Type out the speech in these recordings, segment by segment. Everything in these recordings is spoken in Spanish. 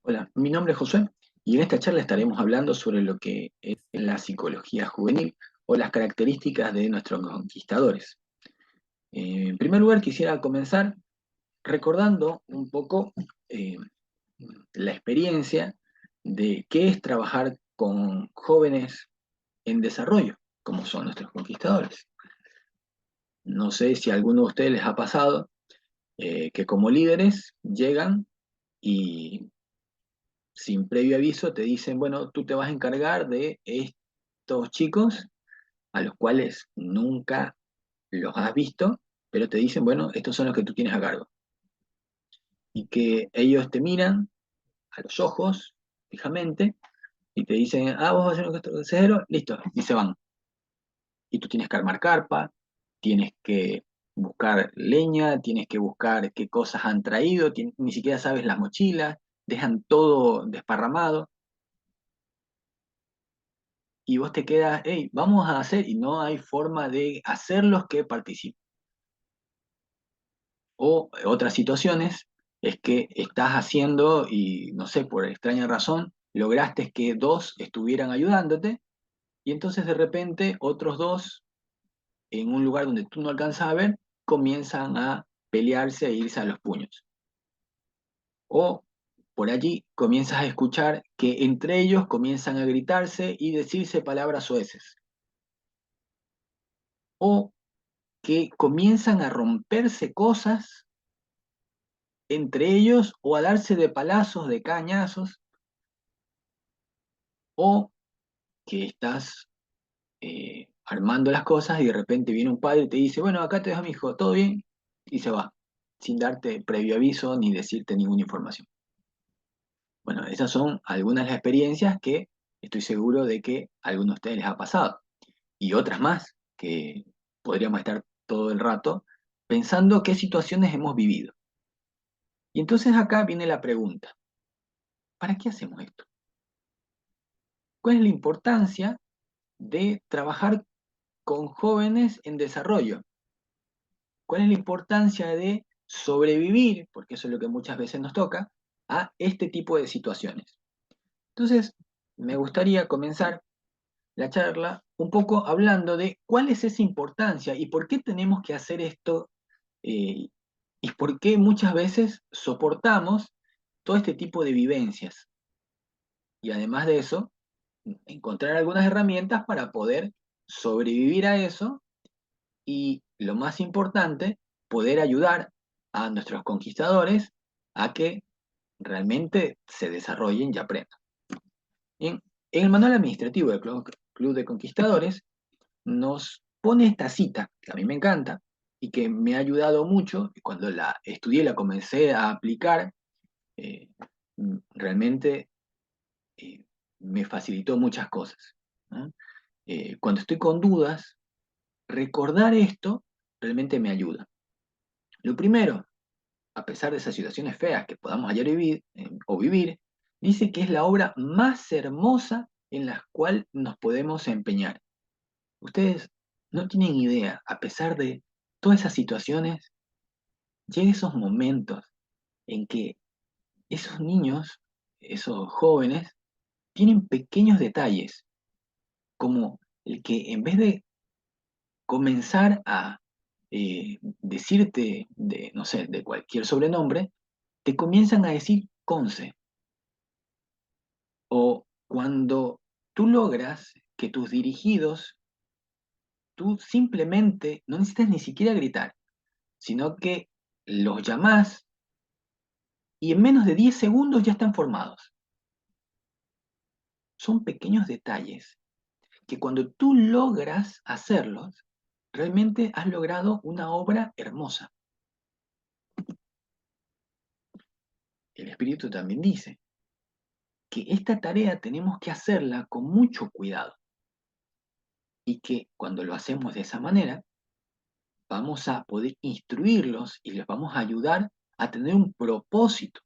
Hola, mi nombre es Josué y en esta charla estaremos hablando sobre lo que es la psicología juvenil o las características de nuestros conquistadores. En primer lugar, quisiera comenzar recordando un poco eh, la experiencia de qué es trabajar con jóvenes en desarrollo, como son nuestros conquistadores. No sé si a alguno de ustedes les ha pasado que como líderes llegan y sin previo aviso te dicen, bueno, tú te vas a encargar de estos chicos a los cuales nunca los has visto, pero te dicen, bueno, estos son los que tú tienes a cargo. Y que ellos te miran a los ojos fijamente y te dicen, vos vas a ser nuestro consejero, listo, y se van. Y tú tienes que armar carpa, tienes que buscar leña, tienes que buscar qué cosas han traído, ni siquiera sabes las mochilas, dejan todo desparramado y vos te quedas, hey, vamos a hacer, y no hay forma de hacerlos que participen. O otras situaciones es que estás haciendo y no sé, por extraña razón, lograste que dos estuvieran ayudándote y entonces de repente otros dos, en un lugar donde tú no alcanzas a ver, comienzan a pelearse e irse a los puños. O por allí comienzas a escuchar que entre ellos comienzan a gritarse y decirse palabras soeces. O que comienzan a romperse cosas entre ellos o a darse de palazos, de cañazos, o que estás armando las cosas y de repente viene un padre y te dice, bueno, acá te dejo mi hijo, ¿todo bien? Y se va, sin darte previo aviso ni decirte ninguna información. Bueno, esas son algunas de las experiencias que estoy seguro de que a algunos de ustedes les ha pasado. Y otras más, que podríamos estar todo el rato pensando qué situaciones hemos vivido. Y entonces acá viene la pregunta, ¿para qué hacemos esto? ¿Cuál es la importancia de trabajar con jóvenes en desarrollo? ¿Cuál es la importancia de sobrevivir, porque eso es lo que muchas veces nos toca, a este tipo de situaciones? Entonces, me gustaría comenzar la charla un poco hablando de cuál es esa importancia y por qué tenemos que hacer esto y por qué muchas veces soportamos todo este tipo de vivencias. Y además de eso, encontrar algunas herramientas para poder sobrevivir a eso y, lo más importante, poder ayudar a nuestros conquistadores a que realmente se desarrollen y aprendan. Bien, en el manual administrativo del Club de Conquistadores nos pone esta cita, que a mí me encanta y que me ha ayudado mucho, y cuando la estudié y la comencé a aplicar, eh, realmente eh, me facilitó muchas cosas, ¿no? Cuando estoy con dudas, recordar esto realmente me ayuda. Lo primero, a pesar de esas situaciones feas que podamos hallar o vivir, dice que es la obra más hermosa en la cual nos podemos empeñar. Ustedes no tienen idea, a pesar de todas esas situaciones, llegan esos momentos en que esos niños, esos jóvenes, tienen pequeños detalles, como el que en vez de comenzar a decirte de, no sé, de cualquier sobrenombre, te comienzan a decir Conce. O cuando tú logras que tus dirigidos, tú simplemente no necesitas ni siquiera gritar, sino que los llamás y en menos de 10 segundos ya están formados. Son pequeños detalles que cuando tú logras hacerlos, realmente has logrado una obra hermosa. El Espíritu también dice que esta tarea tenemos que hacerla con mucho cuidado y que cuando lo hacemos de esa manera, vamos a poder instruirlos y les vamos a ayudar a tener un propósito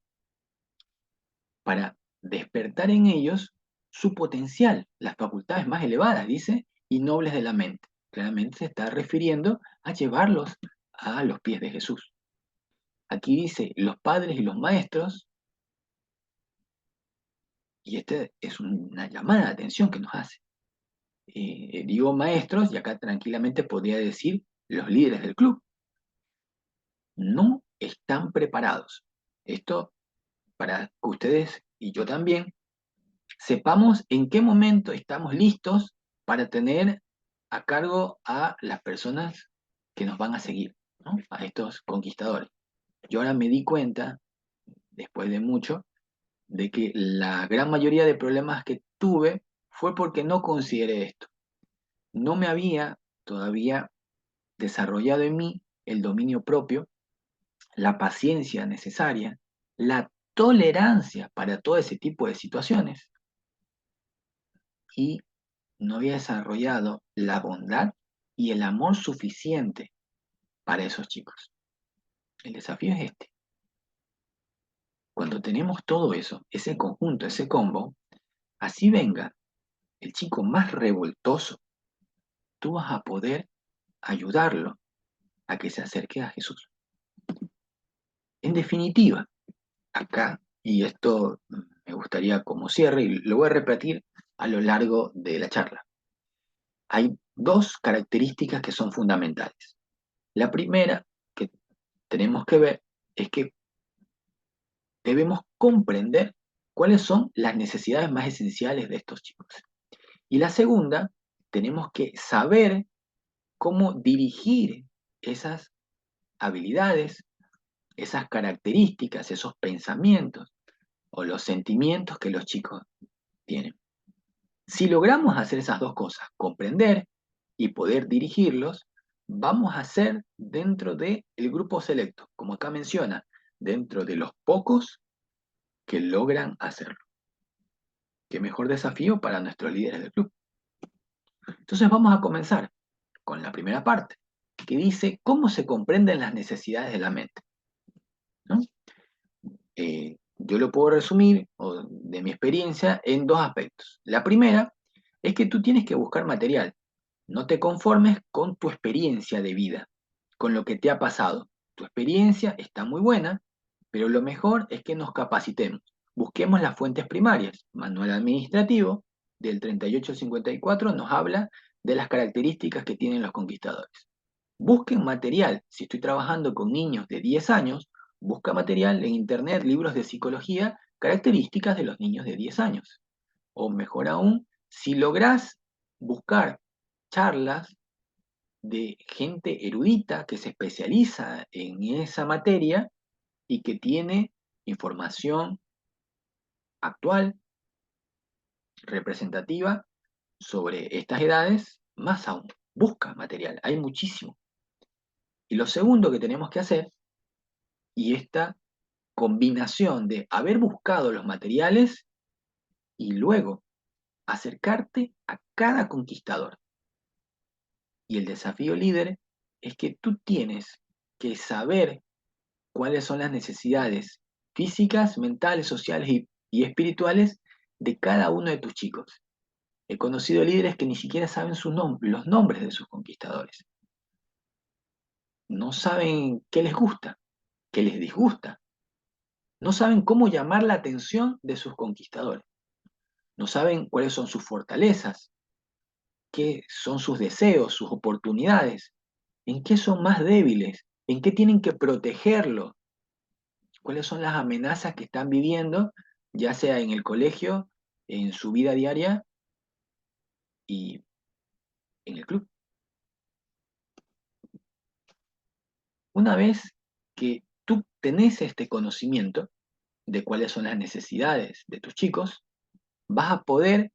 para despertar en ellos su potencial, las facultades más elevadas, dice, y nobles de la mente. Claramente se está refiriendo a llevarlos a los pies de Jesús. Aquí dice, los padres y los maestros Y esta es una llamada de atención que nos hace. Digo maestros, y acá tranquilamente podría decir los líderes del club. No están preparados. Esto para que ustedes y yo también sepamos en qué momento estamos listos para tener a cargo a las personas que nos van a seguir, ¿no? A estos conquistadores. Yo ahora me di cuenta, después de mucho, de que la gran mayoría de problemas que tuve fue porque no consideré esto. No me había todavía desarrollado en mí el dominio propio, la paciencia necesaria, la tolerancia para todo ese tipo de situaciones y no había desarrollado la bondad y el amor suficiente para esos chicos. El desafío es este. Cuando tenemos todo eso, ese conjunto, ese combo, así venga el chico más revoltoso, tú vas a poder ayudarlo a que se acerque a Jesús. En definitiva, acá, y esto me gustaría como cierre, y lo voy a repetir a lo largo de la charla, hay dos características que son fundamentales. La primera que tenemos que ver es que debemos comprender cuáles son las necesidades más esenciales de estos chicos. Y la segunda, tenemos que saber cómo dirigir esas habilidades, esas características, esos pensamientos o los sentimientos que los chicos tienen. Si logramos hacer esas dos cosas, comprender y poder dirigirlos, vamos a ser dentro del grupo selecto, como acá menciona, dentro de los pocos que logran hacerlo. Qué mejor desafío para nuestros líderes del club. Entonces vamos a comenzar con la primera parte, que dice cómo se comprenden las necesidades de la mente, ¿no? Yo lo puedo resumir, o de mi experiencia, en dos aspectos. La primera es que tú tienes que buscar material. No te conformes con tu experiencia de vida, con lo que te ha pasado. Tu experiencia está muy buena, pero lo mejor es que nos capacitemos. Busquemos las fuentes primarias. Manual administrativo del 3854 nos habla de las características que tienen los conquistadores. Busquen material. Si estoy trabajando con niños de 10 años, busca material en internet, libros de psicología, características de los niños de 10 años. O mejor aún, si lográs buscar charlas de gente erudita que se especializa en esa materia y que tiene información actual, representativa sobre estas edades, más aún, busca material, hay muchísimo. Y lo segundo que tenemos que hacer, y esta combinación de haber buscado los materiales y luego acercarte a cada conquistador. Y el desafío líder es que tú tienes que saber cuáles son las necesidades físicas, mentales, sociales y espirituales de cada uno de tus chicos. He conocido líderes que ni siquiera saben los nombres de sus conquistadores. No saben qué les gusta, qué les disgusta. No saben cómo llamar la atención de sus conquistadores. No saben cuáles son sus fortalezas, qué son sus deseos, sus oportunidades, en qué son más débiles, en qué tienen que protegerlo, cuáles son las amenazas que están viviendo, ya sea en el colegio, en su vida diaria y en el club. Una vez que tú tenés este conocimiento de cuáles son las necesidades de tus chicos, vas a poder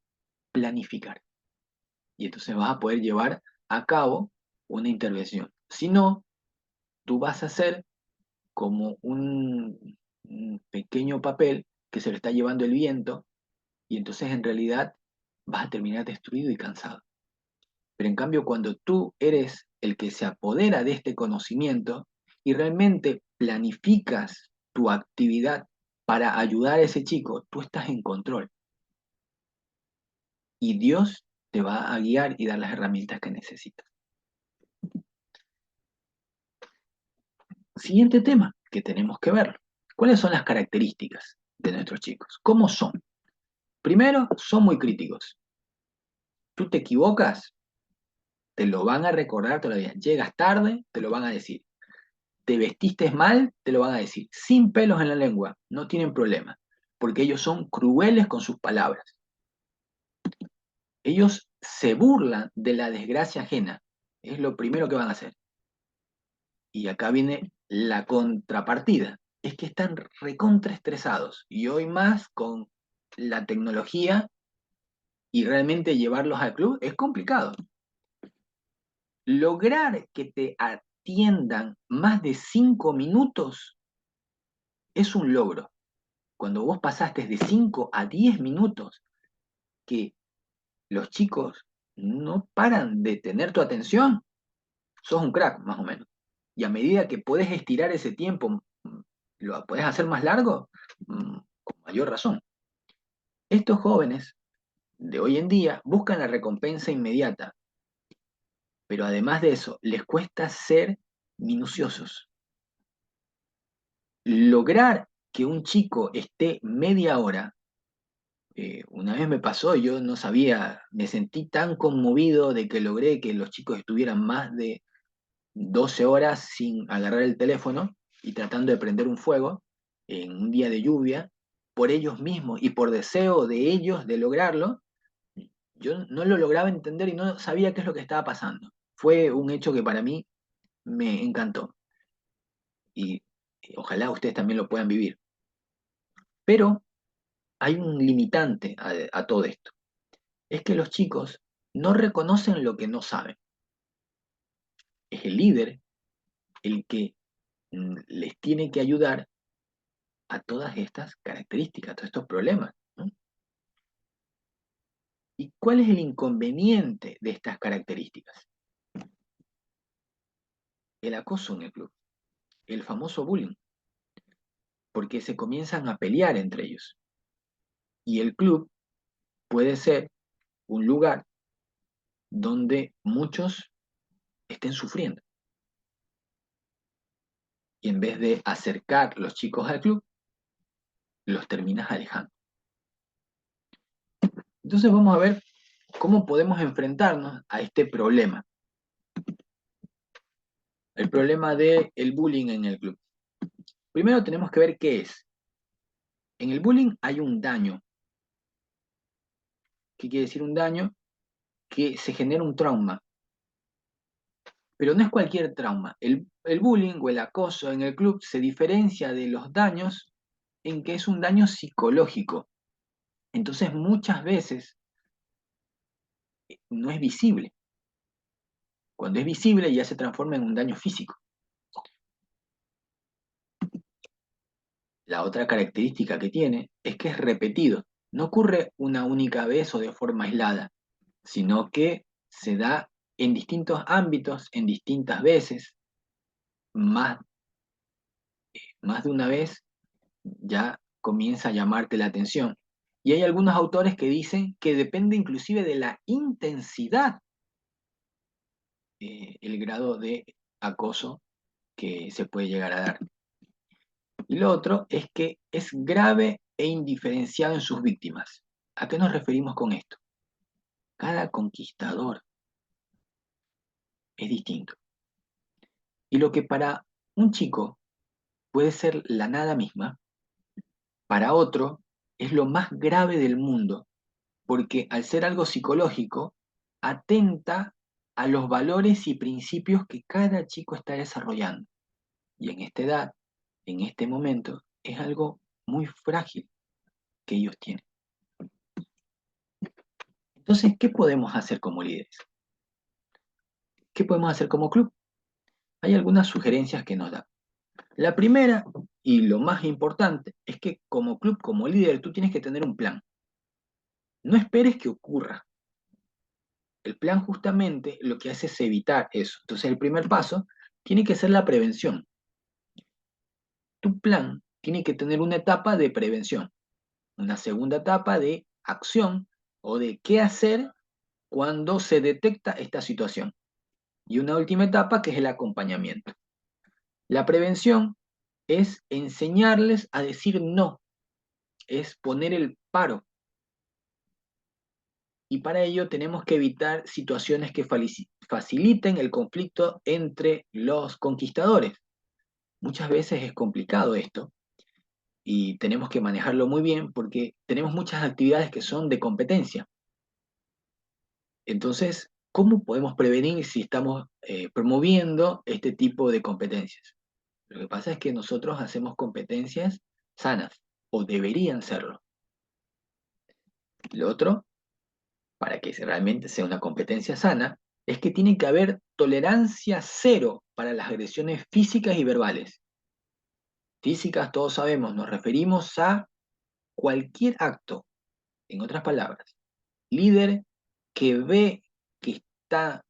planificar y entonces vas a poder llevar a cabo una intervención. Si no, tú vas a hacer como un pequeño papel que se lo está llevando el viento y entonces en realidad vas a terminar destruido y cansado. Pero en cambio, cuando tú eres el que se apodera de este conocimiento y realmente planificas tu actividad para ayudar a ese chico, tú estás en control y Dios te va a guiar y dar las herramientas que necesitas. Siguiente tema que tenemos que ver. ¿Cuáles son las características de nuestros chicos? ¿Cómo son? Primero, son muy críticos. Tú te equivocas, te lo van a recordar todavía. Llegas tarde, te lo van a decir. Te vestiste mal, te lo van a decir. Sin pelos en la lengua, no tienen problema. Porque ellos son crueles con sus palabras. Ellos se burlan de la desgracia ajena. Es lo primero que van a hacer. Y acá viene la contrapartida. Es que están recontraestresados. Y hoy más con la tecnología y realmente llevarlos al club es complicado. Lograr que te atiendan más de 5 minutos es un logro. Cuando vos pasaste de 5 a 10 minutos que los chicos no paran de tener tu atención, sos un crack, más o menos. Y a medida que podés estirar ese tiempo, lo podés hacer más largo, con mayor razón. Estos jóvenes de hoy en día buscan la recompensa inmediata, pero además de eso, les cuesta ser minuciosos. Lograr que un chico esté media hora, una vez me pasó, yo no sabía, me sentí tan conmovido de que logré que los chicos estuvieran más de 12 horas sin agarrar el teléfono y tratando de prender un fuego en un día de lluvia, por ellos mismos y por deseo de ellos de lograrlo. Yo no lo lograba entender y no sabía qué es lo que estaba pasando. Fue un hecho que para mí me encantó y ojalá ustedes también lo puedan vivir. Pero hay un limitante a todo esto. Es que los chicos no reconocen lo que no saben. Es el líder el que les tiene que ayudar a todas estas características, a todos estos problemas, ¿no? ¿Y cuál es el inconveniente de estas características? El acoso en el club, el famoso bullying, porque se comienzan a pelear entre ellos. Y el club puede ser un lugar donde muchos estén sufriendo. Y en vez de acercar los chicos al club, los terminas alejando. Entonces vamos a ver cómo podemos enfrentarnos a este problema. El problema del bullying en el club. Primero tenemos que ver qué es. En el bullying hay un daño. ¿Qué quiere decir un daño? Que se genera un trauma. Pero no es cualquier trauma. El bullying o el acoso en el club se diferencia de los daños en que es un daño psicológico. Entonces muchas veces no es visible. Cuando es visible ya se transforma en un daño físico. La otra característica que tiene es que es repetido. No ocurre una única vez o de forma aislada, sino que se da en distintos ámbitos, en distintas veces, más, más de una vez ya comienza a llamarte la atención. Y hay algunos autores que dicen que depende inclusive de la intensidad, el grado de acoso que se puede llegar a dar. Y lo otro es que es grave e indiferenciado en sus víctimas. ¿A qué nos referimos con esto? Cada conquistador es distinto. Y lo que para un chico puede ser la nada misma, para otro es lo más grave del mundo, porque al ser algo psicológico, atenta a los valores y principios que cada chico está desarrollando. Y en esta edad, en este momento, es algo muy frágil que ellos tienen. Entonces, ¿qué podemos hacer como líderes? ¿Qué podemos hacer como club? Hay algunas sugerencias que nos dan. La primera, y lo más importante, es que como club, como líder, tú tienes que tener un plan. No esperes que ocurra. El plan justamente lo que hace es evitar eso. Entonces el primer paso tiene que ser la prevención. Tu plan tiene que tener una etapa de prevención, una segunda etapa de acción o de qué hacer cuando se detecta esta situación. Y una última etapa que es el acompañamiento. La prevención es enseñarles a decir no, es poner el paro, y para ello tenemos que evitar situaciones que faciliten el conflicto entre los conquistadores. Muchas veces es complicado esto y tenemos que manejarlo muy bien porque tenemos muchas actividades que son de competencia. Entonces, ¿cómo podemos prevenir si estamos promoviendo este tipo de competencias? Lo que pasa es que nosotros hacemos competencias sanas, o deberían serlo. Lo otro, para que realmente sea una competencia sana, es que tiene que haber tolerancia cero para las agresiones físicas y verbales. Físicas, todos sabemos, nos referimos a cualquier acto, en otras palabras, líder que ve que está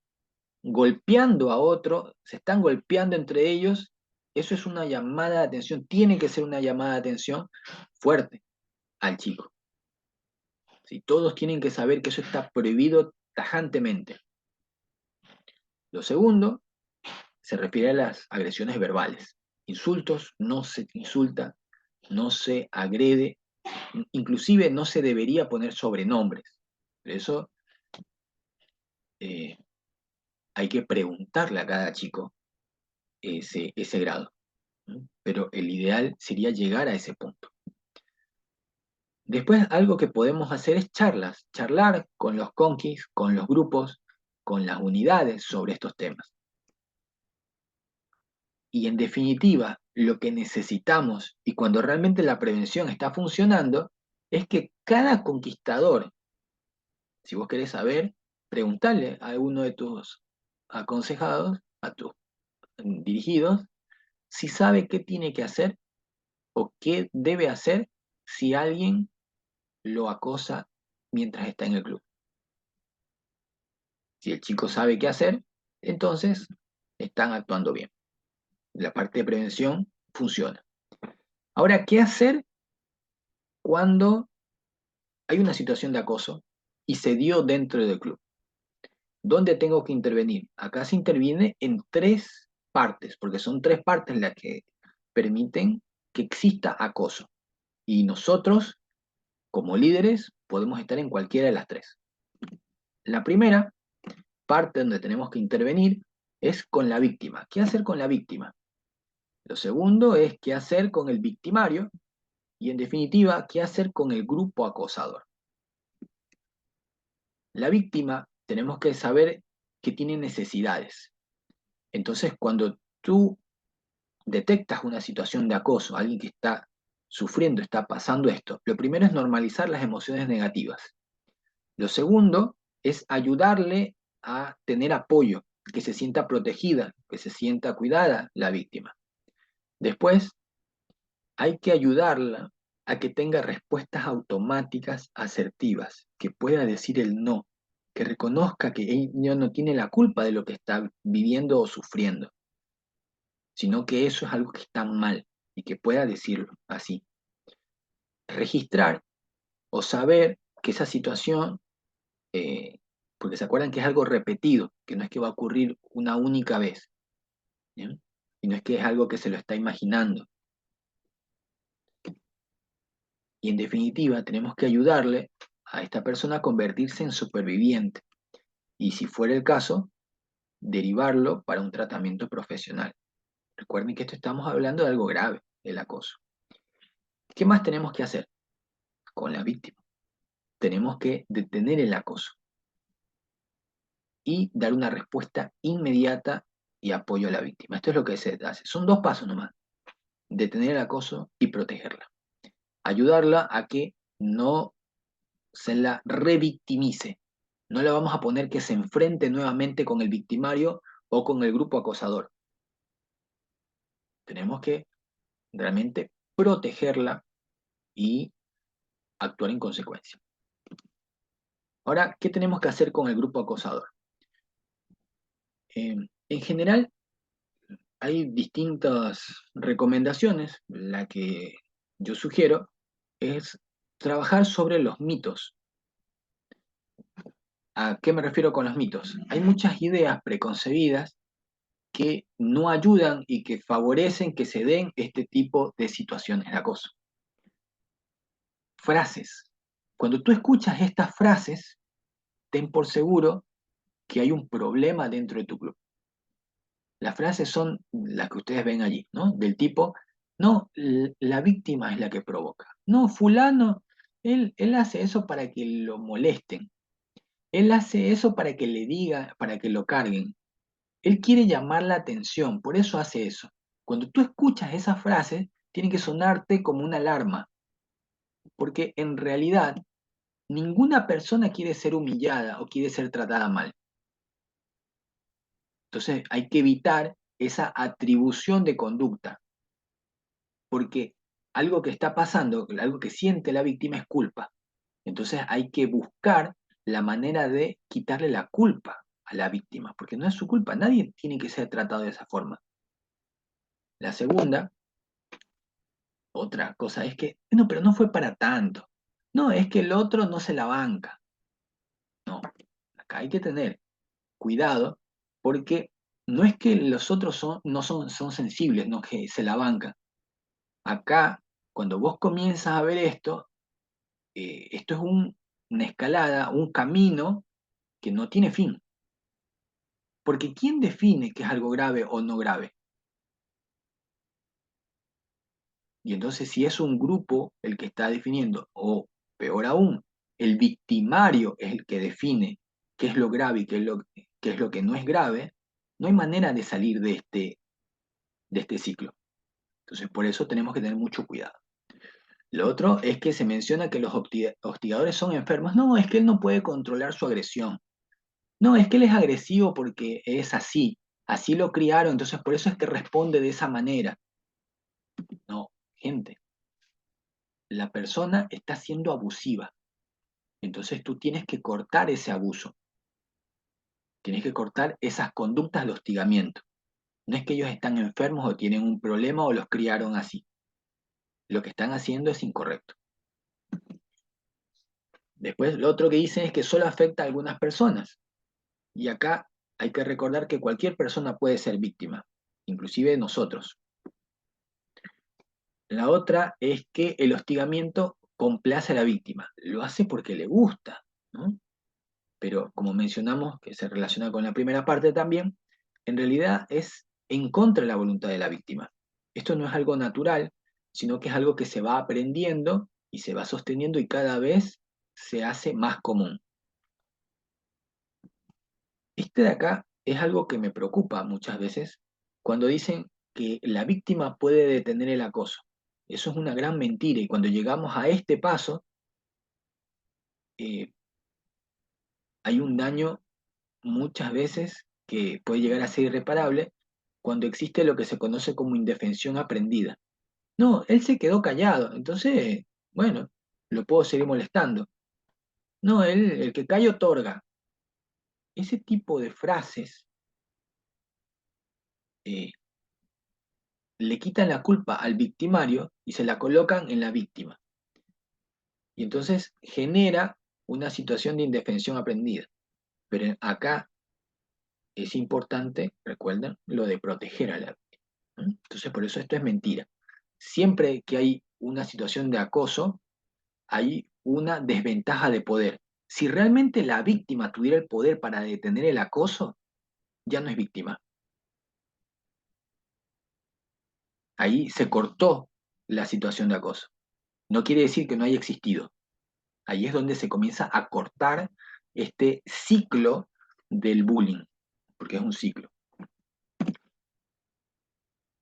golpeando a otro, se están golpeando entre ellos, eso es una llamada de atención, tiene que ser una llamada de atención fuerte al chico. ¿Sí? Todos tienen que saber que eso está prohibido tajantemente. Lo segundo se refiere a las agresiones verbales. Insultos, no se insulta, no se agrede, inclusive no se debería poner sobrenombres. Por eso eh, hay que preguntarle a cada chico ese grado, ¿no? Pero el ideal sería llegar a ese punto. Después, algo que podemos hacer es charlar con los conquis, con los grupos, con las unidades sobre estos temas. Y en definitiva, lo que necesitamos, y cuando realmente la prevención está funcionando, es que cada conquistador, si vos querés saber, preguntarle a alguno de tus aconsejados, a tus dirigidos, si sabe qué tiene que hacer o qué debe hacer si alguien lo acosa mientras está en el club. Si el chico sabe qué hacer, entonces están actuando bien. La parte de prevención funciona. Ahora, ¿qué hacer cuando hay una situación de acoso y se dio dentro del club? ¿Dónde tengo que intervenir? Acá se interviene en tres partes, porque son tres partes las que permiten que exista acoso. Y nosotros, como líderes, podemos estar en cualquiera de las tres. La primera parte donde tenemos que intervenir es con la víctima. ¿Qué hacer con la víctima? Lo segundo es qué hacer con el victimario y en definitiva, qué hacer con el grupo acosador. La víctima tenemos que saber que tiene necesidades. Entonces, cuando tú detectas una situación de acoso, alguien que está sufriendo, está pasando esto, lo primero es normalizar las emociones negativas. Lo segundo es ayudarle a tener apoyo, que se sienta protegida, que se sienta cuidada la víctima. Después, hay que ayudarla a que tenga respuestas automáticas asertivas, que pueda decir el no, que reconozca que ella no tiene la culpa de lo que está viviendo o sufriendo, sino que eso es algo que está mal y que pueda decirlo así. Registrar o saber que esa situación, porque se acuerdan que es algo repetido, que no es que va a ocurrir una única vez, ¿bien? Y no es que es algo que se lo está imaginando. Y en definitiva, tenemos que ayudarle a esta persona a convertirse en superviviente. Y si fuera el caso, derivarlo para un tratamiento profesional. Recuerden que esto estamos hablando de algo grave, el acoso. ¿Qué más tenemos que hacer con la víctima? Tenemos que detener el acoso y dar una respuesta inmediata y apoyo a la víctima. Esto es lo que se hace. Son dos pasos nomás. Detener el acoso y protegerla. Ayudarla a que no se la revictimice. No la vamos a poner que se enfrente nuevamente con el victimario o con el grupo acosador. Tenemos que realmente protegerla y actuar en consecuencia. Ahora, ¿qué tenemos que hacer con el grupo acosador? En general, hay distintas recomendaciones. La que yo sugiero es trabajar sobre los mitos. ¿A qué me refiero con los mitos? Hay muchas ideas preconcebidas que no ayudan y que favorecen que se den este tipo de situaciones de acoso. Frases. Cuando tú escuchas estas frases, ten por seguro que hay un problema dentro de tu club. Las frases son las que ustedes ven allí, ¿no? Del tipo, no, la víctima es la que provoca. No, fulano, él hace eso para que lo molesten. Él hace eso para que le diga, para que lo carguen. Él quiere llamar la atención, por eso hace eso. Cuando tú escuchas esas frases, tiene que sonarte como una alarma, porque en realidad ninguna persona quiere ser humillada o quiere ser tratada mal. Entonces hay que evitar esa atribución de conducta, porque algo que está pasando, algo que siente la víctima es culpa. Entonces hay que buscar la manera de quitarle la culpa a la víctima, porque no es su culpa, nadie tiene que ser tratado de esa forma. La segunda, otra cosa es que, no, pero no fue para tanto. No, es que el otro no se la banca. No, acá hay que tener cuidado porque no es que los otros no son sensibles, no que se la bancan. Acá, cuando vos comienzas a ver esto, esto es una escalada, un camino que no tiene fin. Porque ¿quién define que es algo grave o no grave? Y entonces si es un grupo el que está definiendo, o peor aún, el victimario es el que define qué es lo grave y qué es lo que no es grave, no hay manera de salir de este ciclo. Entonces por eso tenemos que tener mucho cuidado. Lo otro es que se menciona que los hostigadores son enfermos. No, es que él no puede controlar su agresión. No, es que él es agresivo porque es así. Así lo criaron, entonces por eso es que responde de esa manera. No, gente, la persona está siendo abusiva. Entonces tú tienes que cortar ese abuso. Tienes que cortar esas conductas de hostigamiento. No es que ellos están enfermos o tienen un problema o los criaron así. Lo que están haciendo es incorrecto. Después, lo otro que dicen es que solo afecta a algunas personas. Y acá hay que recordar que cualquier persona puede ser víctima, inclusive nosotros. La otra es que el hostigamiento complace a la víctima, lo hace porque le gusta, ¿no? Pero como mencionamos, que se relaciona con la primera parte también, en realidad es en contra de la voluntad de la víctima. Esto no es algo natural, sino que es algo que se va aprendiendo y se va sosteniendo y cada vez se hace más común. Este de acá es algo que me preocupa muchas veces cuando dicen que la víctima puede detener el acoso. Eso es una gran mentira y cuando llegamos a este paso eh, hay un daño muchas veces que puede llegar a ser irreparable cuando existe lo que se conoce como indefensión aprendida. No, él se quedó callado, entonces, bueno, lo puedo seguir molestando. No, él, el que calla otorga. Ese tipo de frases eh, le quitan la culpa al victimario y se la colocan en la víctima. Y entonces genera una situación de indefensión aprendida. Pero acá es importante, recuerden, lo de proteger a la víctima, ¿no? Entonces, por eso esto es mentira. Siempre que hay una situación de acoso, hay una desventaja de poder. Si realmente la víctima tuviera el poder para detener el acoso, ya no es víctima. Ahí se cortó la situación de acoso. No quiere decir que no haya existido. Ahí es donde se comienza a cortar este ciclo del bullying, porque es un ciclo.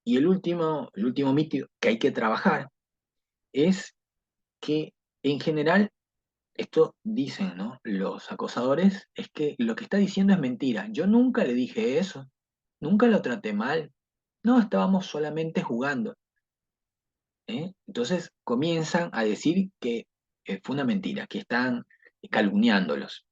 Y el último mito que hay que trabajar es que en general, esto dicen, ¿no? Los acosadores, es que lo que está diciendo es mentira. Yo nunca le dije eso, nunca lo traté mal. No, estábamos solamente jugando. ¿Eh? Entonces comienzan a decir que fue una mentira, que están calumniándolos.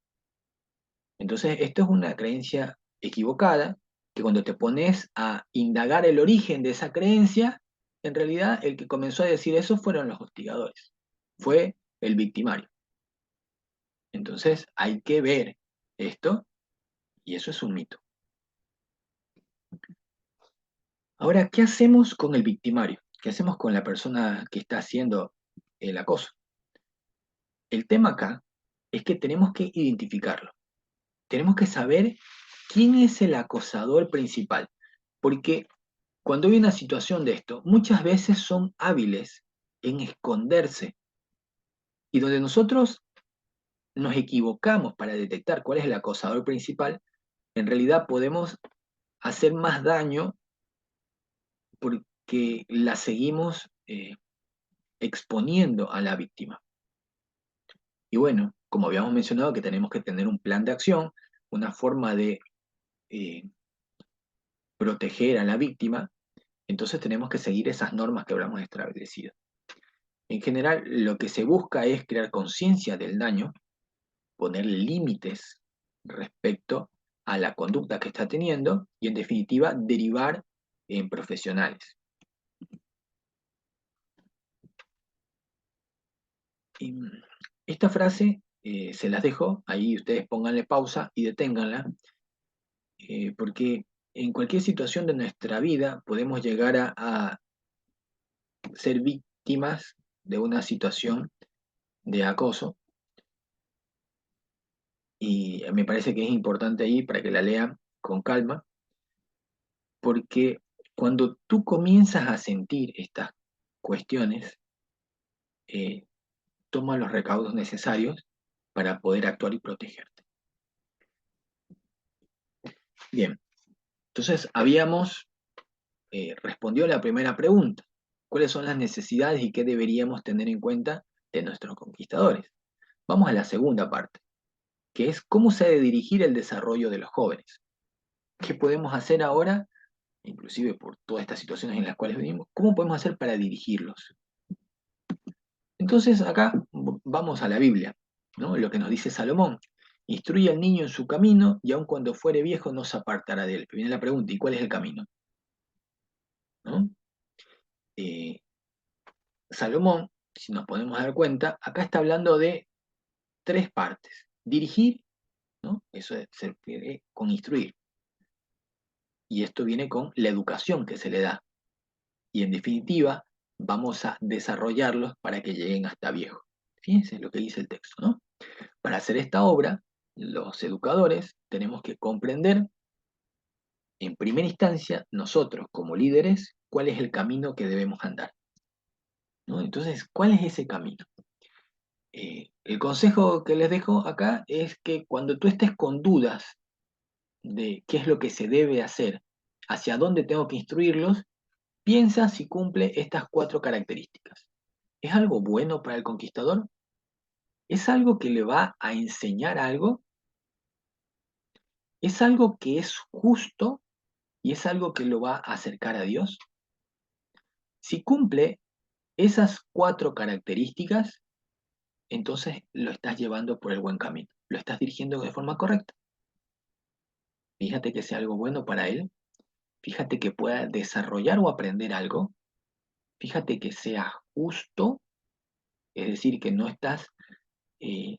Entonces, esto es una creencia equivocada, que cuando te pones a indagar el origen de esa creencia, en realidad el que comenzó a decir eso fueron los hostigadores, fue el victimario. Entonces, hay que ver esto, y eso es un mito. Ahora, ¿qué hacemos con el victimario? ¿Qué hacemos con la persona que está haciendo el acoso? El tema acá es que tenemos que identificarlo. tenemos que saber quién es el acosador principal, porque cuando hay una situación de esto, muchas veces son hábiles en esconderse y donde nosotros nos equivocamos para detectar cuál es el acosador principal, en realidad podemos hacer más daño porque la seguimos exponiendo a la víctima. Y bueno, como habíamos mencionado que tenemos que tener un plan de acción, una forma de eh, proteger a la víctima, entonces tenemos que seguir esas normas que hablamos establecido. En general, lo que se busca es crear conciencia del daño, poner límites respecto a la conducta que está teniendo y, en definitiva, derivar en profesionales. Y esta frase se las dejo, ahí ustedes pónganle pausa y deténganla, porque en cualquier situación de nuestra vida podemos llegar a ser víctimas de una situación de acoso y me parece que es importante ahí para que la lean con calma, porque cuando tú comienzas a sentir estas cuestiones, eh, toma los recaudos necesarios para poder actuar y protegerte. Bien, entonces habíamos respondió la primera pregunta. ¿Cuáles son las necesidades y qué deberíamos tener en cuenta de nuestros conquistadores? Vamos a la segunda parte, que es cómo se ha de dirigir el desarrollo de los jóvenes. ¿Qué podemos hacer ahora, inclusive por todas estas situaciones en las cuales vivimos? ¿Cómo podemos hacer para dirigirlos? Entonces acá vamos a la Biblia, ¿no? Lo que nos dice Salomón. Instruye al niño en su camino y aun cuando fuere viejo no se apartará de él. Pero viene la pregunta, ¿y cuál es el camino? ¿No? Eh, Salomón, si nos podemos dar cuenta, acá está hablando de tres partes. Dirigir, ¿no? Eso se refiere con instruir. Y esto viene con la educación que se le da. Y en definitiva, vamos a desarrollarlos para que lleguen hasta viejos. Fíjense lo que dice el texto, ¿no? Para hacer esta obra, los educadores tenemos que comprender, en primera instancia, nosotros como líderes, cuál es el camino que debemos andar, ¿no? Entonces, ¿cuál es ese camino? El consejo que les dejo acá es que cuando tú estés con dudas de qué es lo que se debe hacer, hacia dónde tengo que instruirlos, piensa si cumple estas cuatro características. ¿Es algo bueno para el conquistador? ¿Es algo que le va a enseñar algo? ¿Es algo que es justo y es algo que lo va a acercar a Dios? Si cumple esas cuatro características, entonces lo estás llevando por el buen camino, lo estás dirigiendo de forma correcta. Fíjate que sea algo bueno para él, fíjate que pueda desarrollar o aprender algo, fíjate que sea justo, es decir, que no estás eh,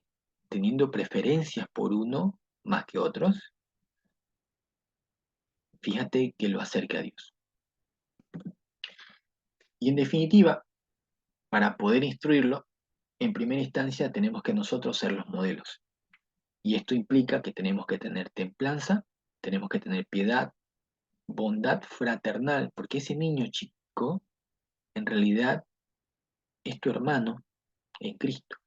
teniendo preferencias por uno más que otros, fíjate que lo acerque a Dios. Y en definitiva, para poder instruirlo, en primera instancia tenemos que nosotros ser los modelos. Y esto implica que tenemos que tener templanza, tenemos que tener piedad, bondad fraternal, porque ese niño chico en realidad es tu hermano en Cristo.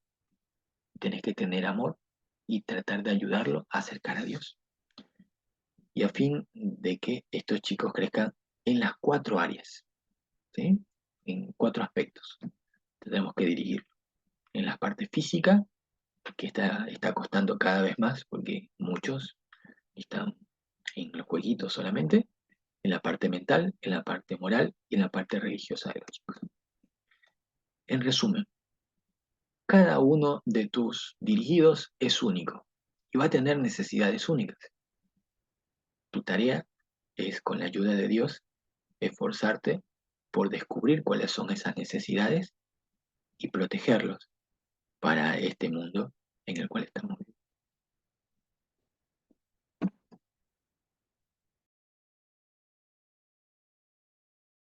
Tenés que tener amor y tratar de ayudarlo a acercar a Dios. Y a fin de que estos chicos crezcan en las cuatro áreas, ¿sí? En cuatro aspectos. Tenemos que dirigir en la parte física, que está costando cada vez más, porque muchos están en los jueguitos solamente, en la parte mental, en la parte moral y en la parte religiosa de los chicos. En resumen, cada uno de tus dirigidos es único y va a tener necesidades únicas. Tu tarea es, con la ayuda de Dios, esforzarte por descubrir cuáles son esas necesidades y protegerlos para este mundo en el cual estamos viviendo.